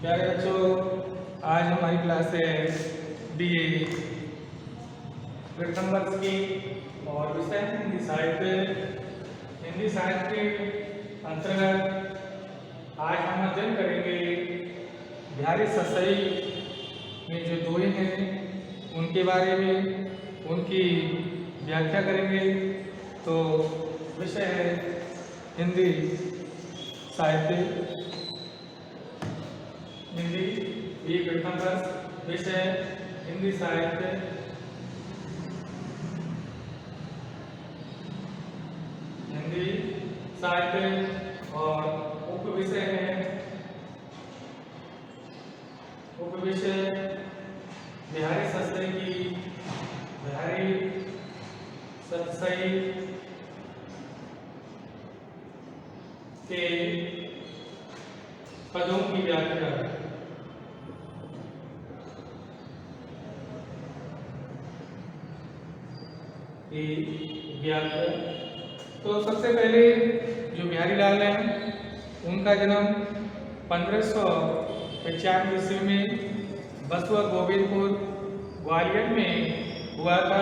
प्यारे बच्चों, आज हमारी क्लास है BA प्रथम वर्ष की और विषय हिंदी साहित्य। हिंदी साहित्य के अंतर्गत आज हम अध्ययन करेंगे बिहारी सतसई में जो दोहे हैं उनके बारे में, उनकी व्याख्या करेंगे। तो विषय है हिंदी साहित्य। हिंदी ये प्रथम वर्ष, विषय हिंदी साहित्य। हिंदी साहित्य और उप विषय है, उप विषय बिहारी सतसई की, बिहारी सतसई के पदों की व्याख्या। तो सबसे पहले जो बिहारी लाल हैं उनका जन्म 1595 ईस्वी में बसुआ गोविंदपुर ग्वालियर में हुआ था।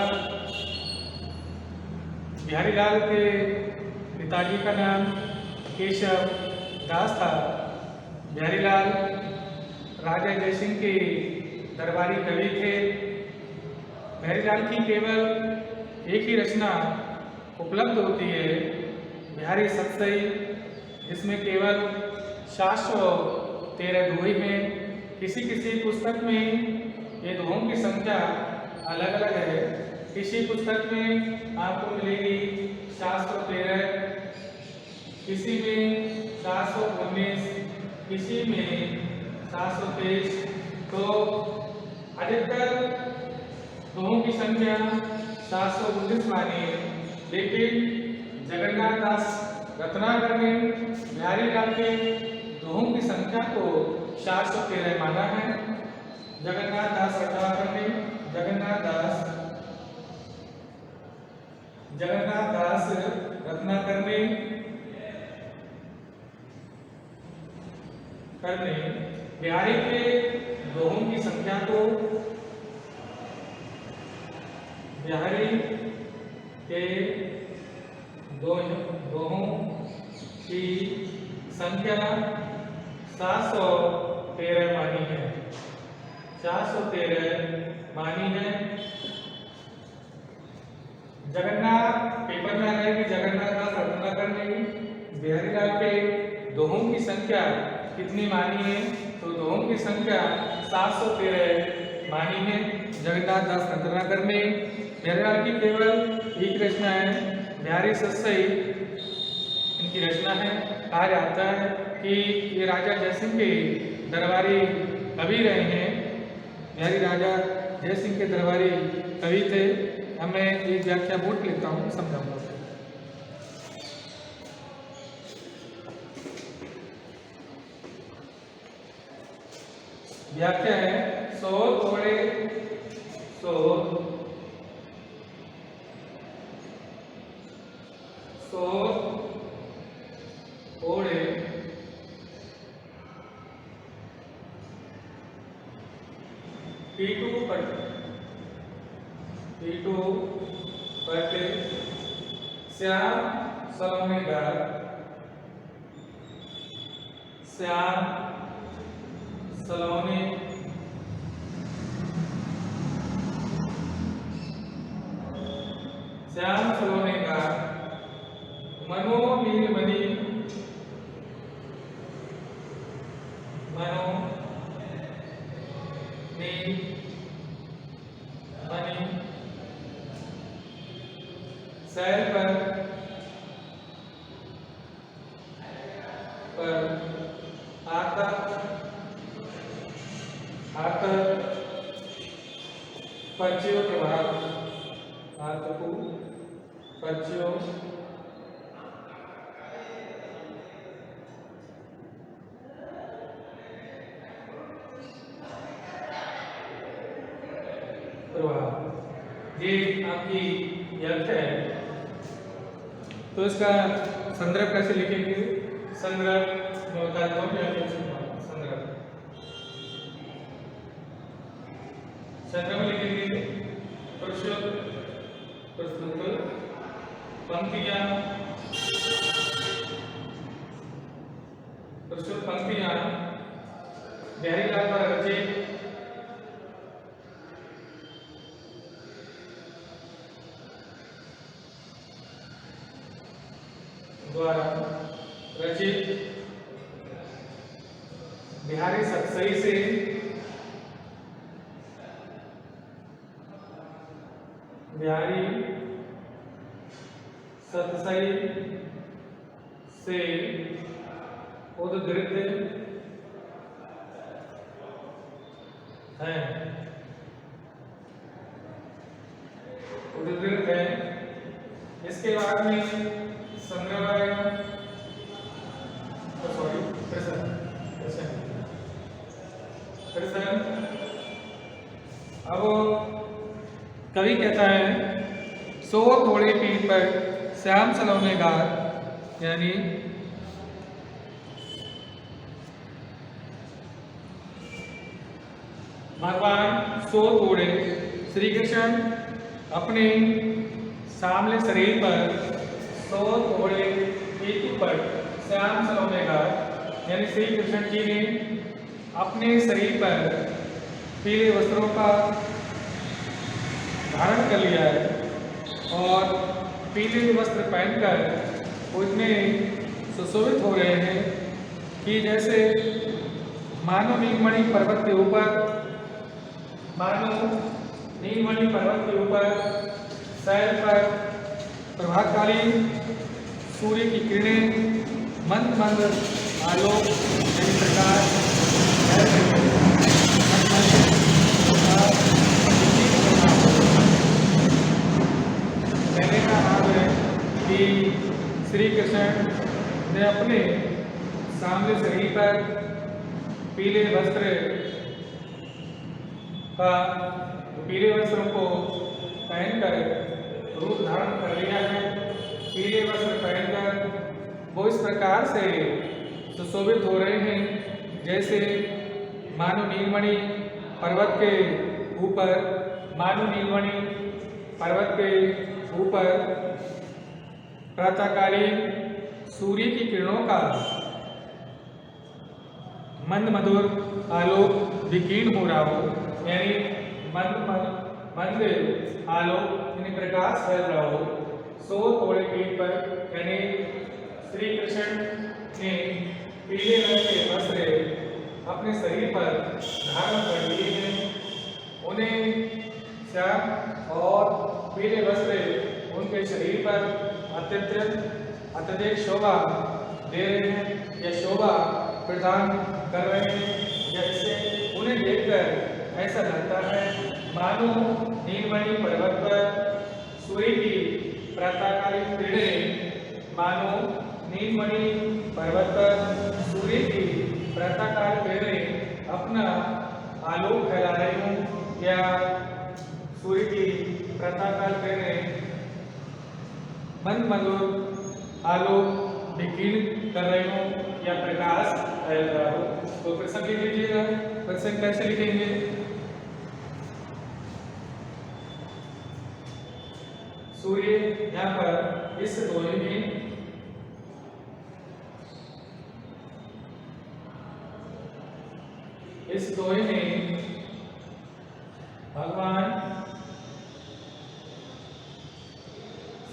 बिहारी लाल के पिताजी का नाम केशव दास था। बिहारी लाल राजा जयसिंह के दरबारी कवि थे। बिहारी लाल की केवल एक ही रचना उपलब्ध होती है, बिहारी सतसई, जिसमें केवल 713 दोहे हैं। किसी किसी पुस्तक में ये दोहों की संख्या अलग अलग है। किसी पुस्तक में आपको मिलेगी 713, किसी में 719, किसी में 723। तो अधिकतर दोहों की संख्या 719 मानी है, लेकिन जगन्नाथ दास रत्नाकर ने बिहारी लाल के दोहों की संख्या को 713 माना है। जगन्नाथ दास रत्नाकर ने जगन्नाथ दास रत्नाकर ने बिहारी के दोहों की संख्या को, बिहारी के दोहों की संख्या 713 मानी है, 713 मानी है। जगन्नाथ पेपर में आ रहा है कि जगन्नाथ दास रत्नाकर ने बिहारी लाल के दोहों की संख्या कितनी मानी है, तो दोहों की संख्या 713 मानी है जगन्नाथ दास रत्नाकर ने। बिहारी लाल की केवल एक रचना है, बिहारी सतसई इनकी रचना है। कहा जाता है कि ये राजा जयसिंह के दरबारी कवि रहे हैं। बिहारी राजा जयसिंह के दरबारी कवि थे। अब मैं एक व्याख्या बोट लेता हूँ, समझाऊंगा। व्याख्या है, सो थोड़े पीटू पट श्याम सलोने गार, श्याम सलोने का मनो नीलमणि, मनो नीलमणि सैल पर आता पर्चियों के बाद पर्चियों प्रभाव, ये आपकी व्याख्या है। तो इसका संदर्भ कैसे लिखेंगे? संदर्भ में बता देता हूँ। संदर्भ चंद्र में लिखेंगे प्रस्तुत पंक्तियां, प्रस्तुत पंक्तियां बिहारी लाल द्वारा रचित बिहारी सतसई से बिहारी सतसई से उद्धृत है, उद्धृत है। इसके बाद में संग्रह अब कवि कहता है सो थोड़े पीठ पर श्याम सलोने गार, यानी भगवान सो थोड़े श्री कृष्ण अपने सामले शरीर पर सो थोड़े पीठ पर श्याम सलोने गार, यानी श्री कृष्ण जी ने अपने शरीर पर पीले वस्त्रों का धारण कर लिया है और पीले वस्त्र पहनकर उतने सुशोभित हो रहे हैं कि जैसे मानो नीलमणि पर्वत के ऊपर, मानो नीलमणि पर्वत के ऊपर सैर पर प्रभातकालीन सूर्य की किरणें मंद मंद आलोक यानी प्रकाश कहने का भाव है कि श्री कृष्ण ने अपने सामने शरीर पर पीले वस्त्रों को पहनकर रूप धारण कर लिया है। पीले वस्त्र पहनकर वो इस प्रकार से सुशोभित हो रहे हैं जैसे मानो नीलमणि पर्वत के ऊपर, मानो नीलमणि पर्वत के ऊपर प्रातःकालीन सूर्य की किरणों का मंद मधुर आलोक विकीर्ण हो रहा हो, यानी मंद आलोक यानी प्रकाश फैल रहा हो। सो थोड़े पीठ पर यानी श्री कृष्ण ने पीले रंग के वस्त्र अपने शरीर पर धारण कर लिए हैं। उन्हें श्याम और पीले वस्त्र उनके शरीर पर अत्यधिक शोभा दे रहे हैं या शोभा प्रदान कर रहे हैं। जैसे उन्हें देखकर ऐसा लगता है मानो नीलमणि पर्वत पर सूर्य की प्रातःकालीन किरणें, मानो नीलमणि पर्वत पर सूर्य की प्रातःकाल किरणें अपना आलोक फैला रही हूँ या सूर्य की प्रातःकाल किरणें मंद मधुर आलोक विकीर्ण कर रहे हूँ या प्रकाश फैल रहा हो। तो प्रश्न लिख लीजिएगा। प्रश्न कैसे लिखेंगे? सूर्य यहाँ पर इस दोहे में भगवान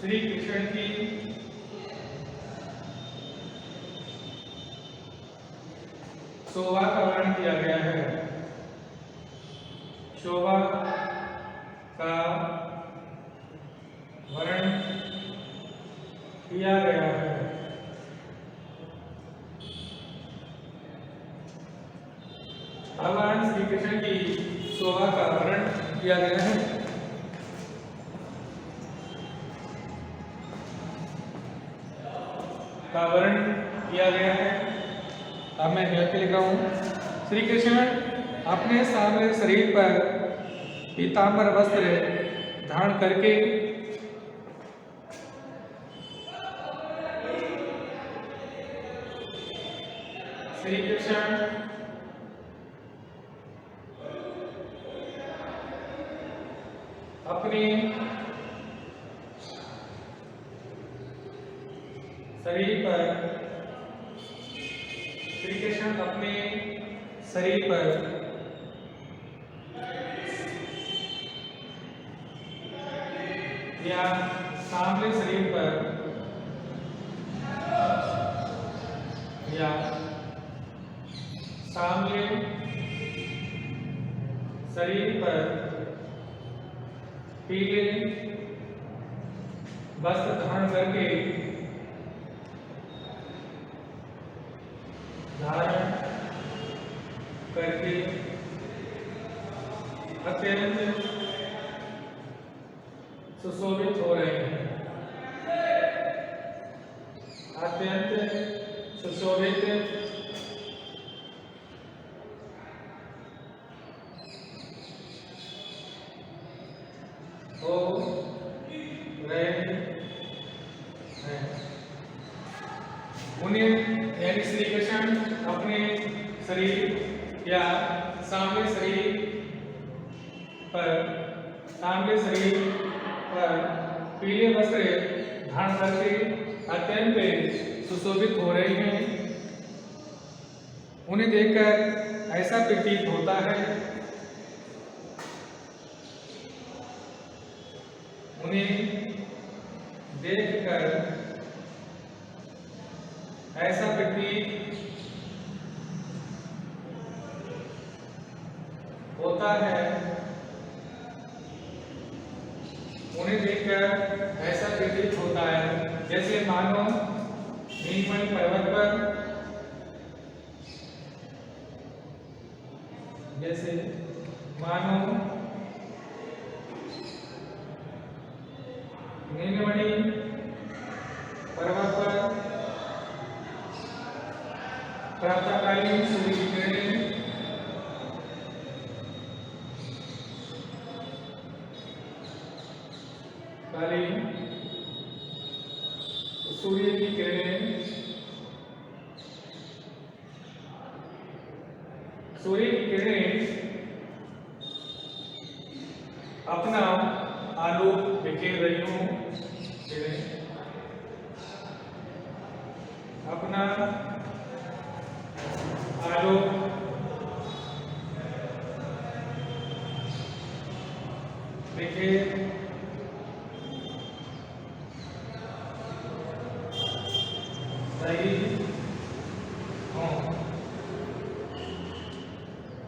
श्री कृष्ण की शोभा का वर्णन किया गया है। शोभा का वर्णन किया गया है। भगवान श्री कृष्ण की शोभा का वर्णन किया गया है। का वर्णन किया गया है। अब मैं यहाँ पे लिख रहा हूँ। श्री कृष्ण अपने सामने शरीर पर पीतांबर वस्त्र धारण करके श्री कृष्ण अपने शरीर पर, श्री कृष्ण अपने शरीर पर या सामने शरीर पर या सामने शरीर पर पीले वस्त्र धारण करके अत्यंत सुशोभित हो रहे हैं, अत्यंत सुशोभित हो रहे हैं। उन्हें यानी श्री कृष्ण अपने शरीर या सामने शरीर पर पीले वस्त्र धारण करके अत्यंत सुशोभित हो रहे हैं। उन्हें देखकर ऐसा प्रतीत होता है, उन्हें देखकर ऐसा प्रतीत होता है, उन्हें देखकर ऐसा प्रतीत होता है जैसे मानो नीलमणि पर्वत पर, जैसे मानो नीलमणि पर्वत पर प्रातःकालीन सूर्य की किरणें सूर्य की किरणें अपना आलोक बिखेर रही हूं, अपना आलोक बिखेर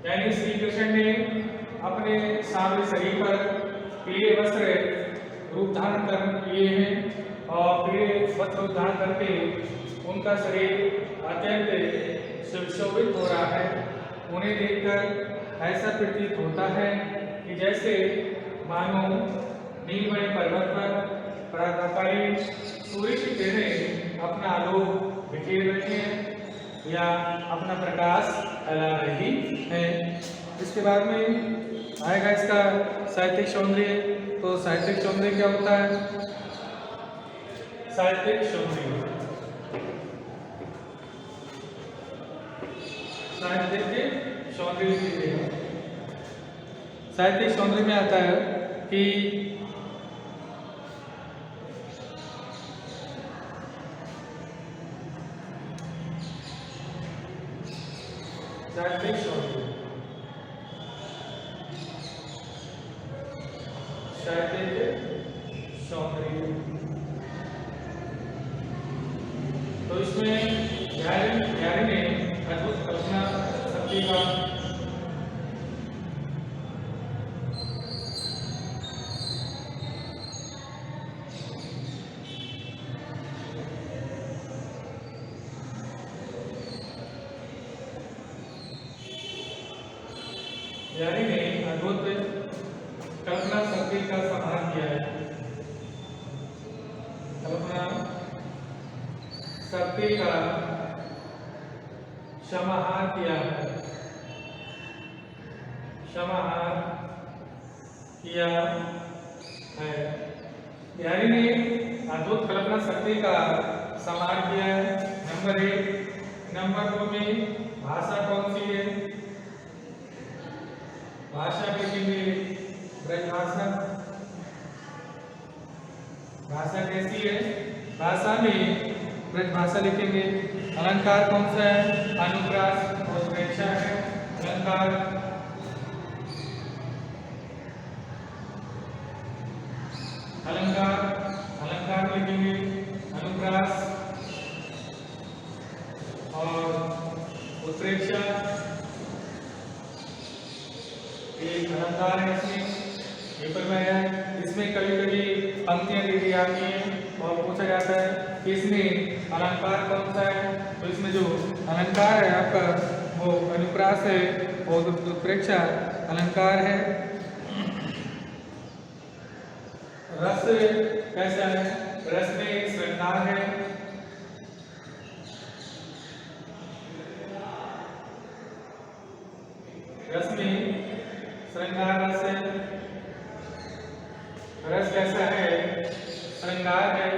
यानी श्री कृष्ण ने अपने सामने शरीर पर पीले वस्त्र रूप धारण कर लिए हैं और पीले वस्त्र रूप धारण करके उनका शरीर अत्यंत सुशोभित हो रहा है। उन्हें देखकर ऐसा प्रतीत होता है कि जैसे मानो नीलमणि पर्वत पर प्रातःकालीन सूर्य की किरणें अपना आलोक बिखेर रही हैं या अपना प्रकाश फैला रही है। इसके बाद में आएगा इसका साहित्यिक सौंदर्य। तो साहित्यिक सौंदर्य क्या होता है? साहित्यिक सौंदर्य, साहित्यिक सौंदर्य, साहित्यिक सौंदर्य में आता है कि साहित्यिक सौंदर्य, साहित्यिक सौंदर्य, तो इसमें बिहारी ने अद्भुत कल्पना शक्ति का बिहारी ने अद्भुत कल्पना शक्ति का समाहार किया है, कल्पना शक्ति का समाहार किया है, समाहार किया है। बिहारी ने अद्भुत कल्पना शक्ति का समाहार किया है। नंबर 1। नंबर 2 में भाषा कौन सी है? भाषा देखेंगे ब्रजभाषा, भाषा कैसी है? भाषा में ब्रजभाषा लिखेंगे। अलंकार कौन सा है? अनुप्रास और उत्प्रेक्षा है अलंकार। अलंकार अलंकार लिखेंगे, अनुप्रास और उत्प्रेक्षा। एक अलंकार है इसमें, पेपर में है। इसमें कभी कभी पंक्तियां दे दी जाती हैं और पूछा जाता है कि इसमें अलंकार कौन सा है। तो इसमें जो अलंकार है आपका वो अनुप्रास है और उत्प्रेक्षा अलंकार है। रस कैसा है? रस में श्रृंगार है, रस में श्रृंगार रस है। रस कैसा है? श्रृंगार है।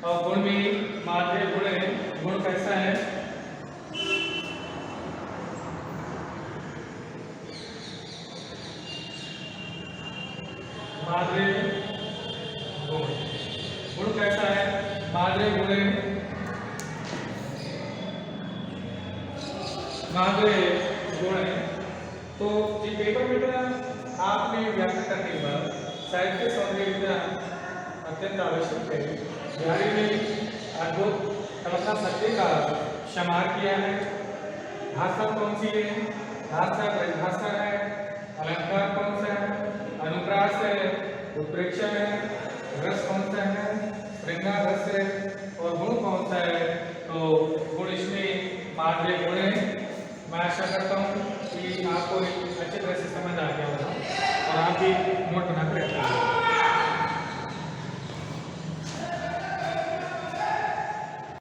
और गुण में माधुर्य गुण है। गुण कैसा है? माधुर्य गुण। गुण कैसा है? माधुर्य गुण है। माधुर्य गुण है। तो ये पेपर बेटा आपने व्याख्या करने के बाद साहित्य सौंदर्य विज्ञान अत्यंत आवश्यक है। बिहारी ने अद्भुत कल्पना शक्ति का समार किया है। भाषा कौन सी है? भाषा ब्रजभाषा है। अलंकार कौन सा है? अनुप्रास है, उत्प्रेक्षा है। रस कौन सा है? श्रृंगार रस है। और गुण कौन सा है? तो गुण इसमें माधुर्य गुण है। मैं आशा करता हूँ कि आपको अच्छी तरह से समझ